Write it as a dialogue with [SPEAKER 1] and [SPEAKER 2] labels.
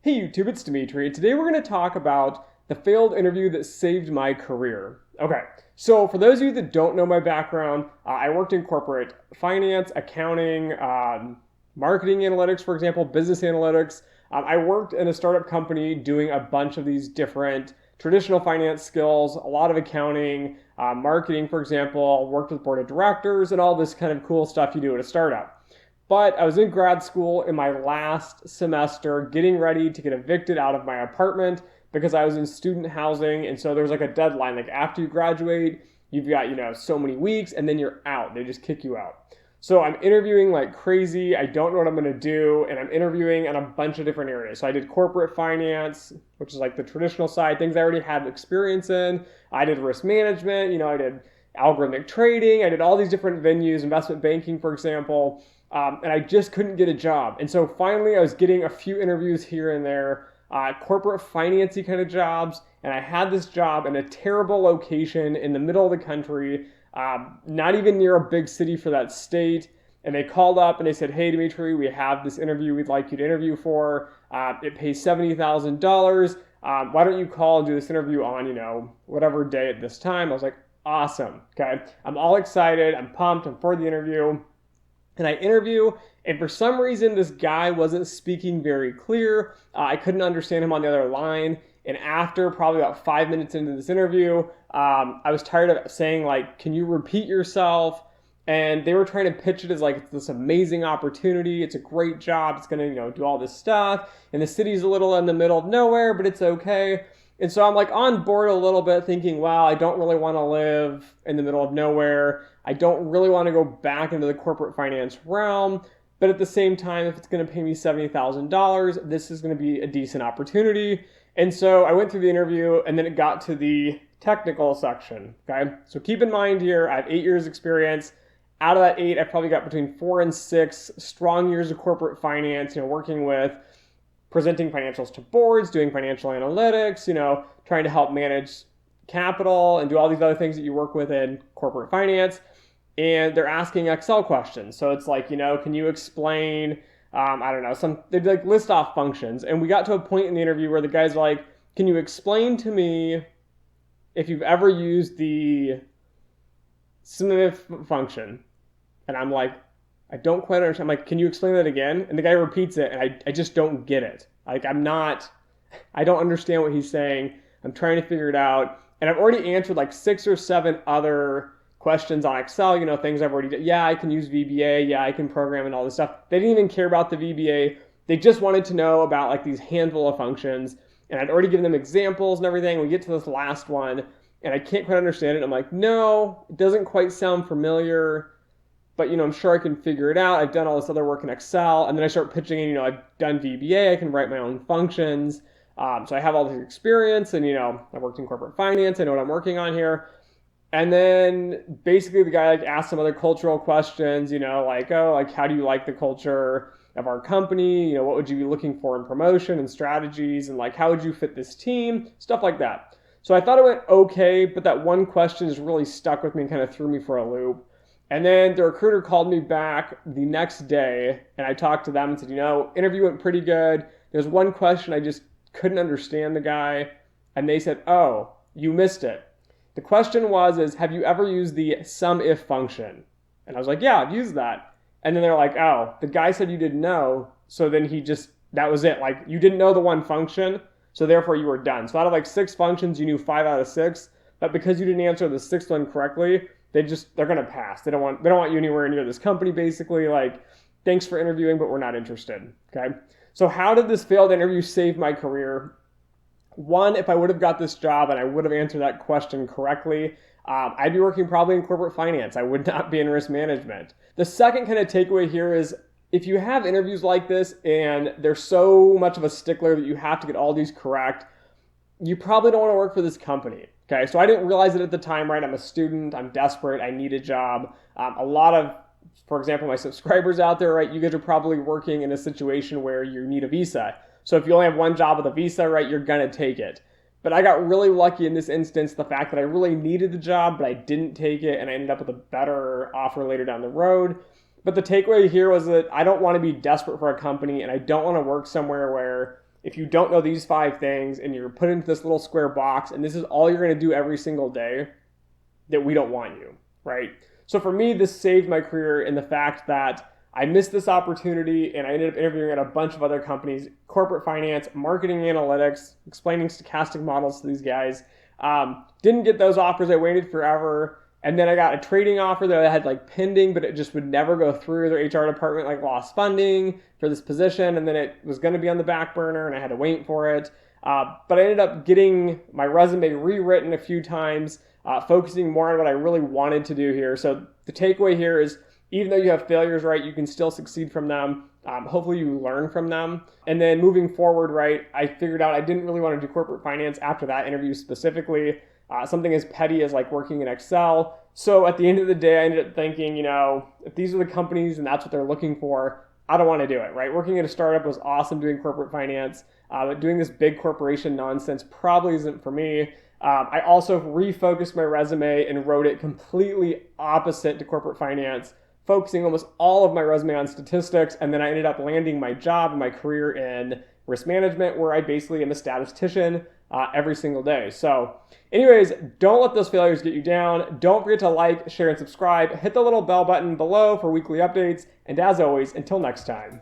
[SPEAKER 1] Hey YouTube, it's Dimitri, and today we're going to talk about the failed interview that saved my career. Okay, so for those of you that don't know my background, I worked in corporate finance, accounting, marketing analytics, for example, business analytics. I worked in a startup company doing a bunch of these different traditional finance skills, a lot of accounting, marketing, for example, worked with board of directors, and all this kind of cool stuff you do at a startup. But I was in grad school in my last semester, getting ready to get evicted out of my apartment because I was in student housing. And so there's like a deadline. Like after you graduate, you've got, so many weeks and then you're out. They just kick you out. So I'm interviewing like crazy. I don't know what I'm going to do. And I'm interviewing in a bunch of different areas. So I did corporate finance, which is like the traditional side, things I already had experience in. I did risk management, I did algorithmic trading. I did all these different venues, investment banking, for example. And I just couldn't get a job. And so finally, I was getting a few interviews here and there, corporate financy kind of jobs. And I had this job in a terrible location in the middle of the country, not even near a big city for that state. And they called up and they said, "Hey, Dimitri, we have this interview we'd like you to interview for. It pays $70,000. Why don't you call and do this interview on, whatever day at this time?" I was like, awesome. Okay. I'm all excited. I'm pumped. I'm for the interview. And I interview, and for some reason, this guy wasn't speaking very clear. I couldn't understand him on the other line. And after probably about 5 minutes into this interview, I was tired of saying, like, "Can you repeat yourself?" And they were trying to pitch it as like it's this amazing opportunity. It's a great job. It's going to, do all this stuff. And the city's a little in the middle of nowhere, but it's okay. And so I'm like on board a little bit thinking, wow, I don't really want to live in the middle of nowhere. I don't really want to go back into the corporate finance realm. But at the same time, if it's going to pay me $70,000, this is going to be a decent opportunity. And so I went through the interview and then it got to the technical section. Okay. So keep in mind here, I have 8 years experience. Out of that 8, I probably got between 4 and 6 strong years of corporate finance, working with presenting financials to boards, doing financial analytics, trying to help manage capital and do all these other things that you work with in corporate finance. And they're asking Excel questions. So it's like, can you explain, I don't know, they'd like list off functions. And we got to a point in the interview where the guy's like, "Can you explain to me if you've ever used the SMIF function?" And I'm like, "I don't quite understand." I'm like, "Can you explain that again?" And the guy repeats it, and I just don't get it. Like, I don't understand what he's saying. I'm trying to figure it out. And I've already answered like 6 or 7 other questions on Excel, things I've already done. Yeah, I can use VBA. Yeah, I can program and all this stuff. They didn't even care about the VBA. They just wanted to know about like these handful of functions. And I'd already given them examples and everything. We get to this last one, and I can't quite understand it. I'm like, no, it doesn't quite sound familiar. But, I'm sure I can figure it out. I've done all this other work in Excel. And then I start pitching in, I've done VBA. I can write my own functions. So I have all this experience and, I worked in corporate finance. I know what I'm working on here. And then basically the guy like asked some other cultural questions, like, "Oh, like, how do you like the culture of our company? What would you be looking for in promotion and strategies? And like, how would you fit this team?" Stuff like that. So I thought it went okay, but that one question just really stuck with me and kind of threw me for a loop. And then the recruiter called me back the next day and I talked to them and said, interview went pretty good. There's one question I just couldn't understand the guy. And they said, "Oh, you missed it. The question is, have you ever used the SUMIF function?" And I was like, "Yeah, I've used that." And then they're like, "Oh, the guy said you didn't know." So then that was it. Like, you didn't know the one function. So therefore you were done. So out of like 6 functions, you knew 5 out of 6. But because you didn't answer the 6th one correctly, they're going to pass. They don't want you anywhere near this company, basically. Like, "Thanks for interviewing, but we're not interested." Okay. So how did this failed interview save my career? One, if I would have got this job and I would have answered that question correctly, I'd be working probably in corporate finance. I would not be in risk management. The second kind of takeaway here is if you have interviews like this and they're so much of a stickler that you have to get all these correct, you probably don't want to work for this company. Okay, so I didn't realize it at the time, right? I'm a student, I'm desperate, I need a job. A lot of, for example, my subscribers out there, right? You guys are probably working in a situation where you need a visa. So if you only have one job with a visa, right, you're going to take it. But I got really lucky in this instance, the fact that I really needed the job, but I didn't take it, and I ended up with a better offer later down the road. But the takeaway here was that I don't want to be desperate for a company, and I don't want to work somewhere where if you don't know these 5 things and you're put into this little square box and this is all you're going to do every single day, that we don't want you, right? So for me, this saved my career in the fact that I missed this opportunity and I ended up interviewing at a bunch of other companies, corporate finance, marketing analytics, explaining stochastic models to these guys. Didn't get those offers. I waited forever. And then I got a trading offer that I had like pending, but it just would never go through. Their HR department like lost funding for this position. And then it was going to be on the back burner and I had to wait for it. But I ended up getting my resume rewritten a few times, focusing more on what I really wanted to do here. So the takeaway here is, even though you have failures, right, you can still succeed from them. Hopefully you learn from them. And then moving forward, right, I figured out I didn't really want to do corporate finance after that interview specifically. Something as petty as like working in Excel. So at the end of the day, I ended up thinking, if these are the companies and that's what they're looking for, I don't want to do it, right? Working at a startup was awesome doing corporate finance, but doing this big corporation nonsense probably isn't for me. I also refocused my resume and wrote it completely opposite to corporate finance, focusing almost all of my resume on statistics, and then I ended up landing my job and my career in risk management, where I basically am a statistician every single day. So anyways, don't let those failures get you down. Don't forget to like, share, and subscribe. Hit the little bell button below for weekly updates. And as always, until next time.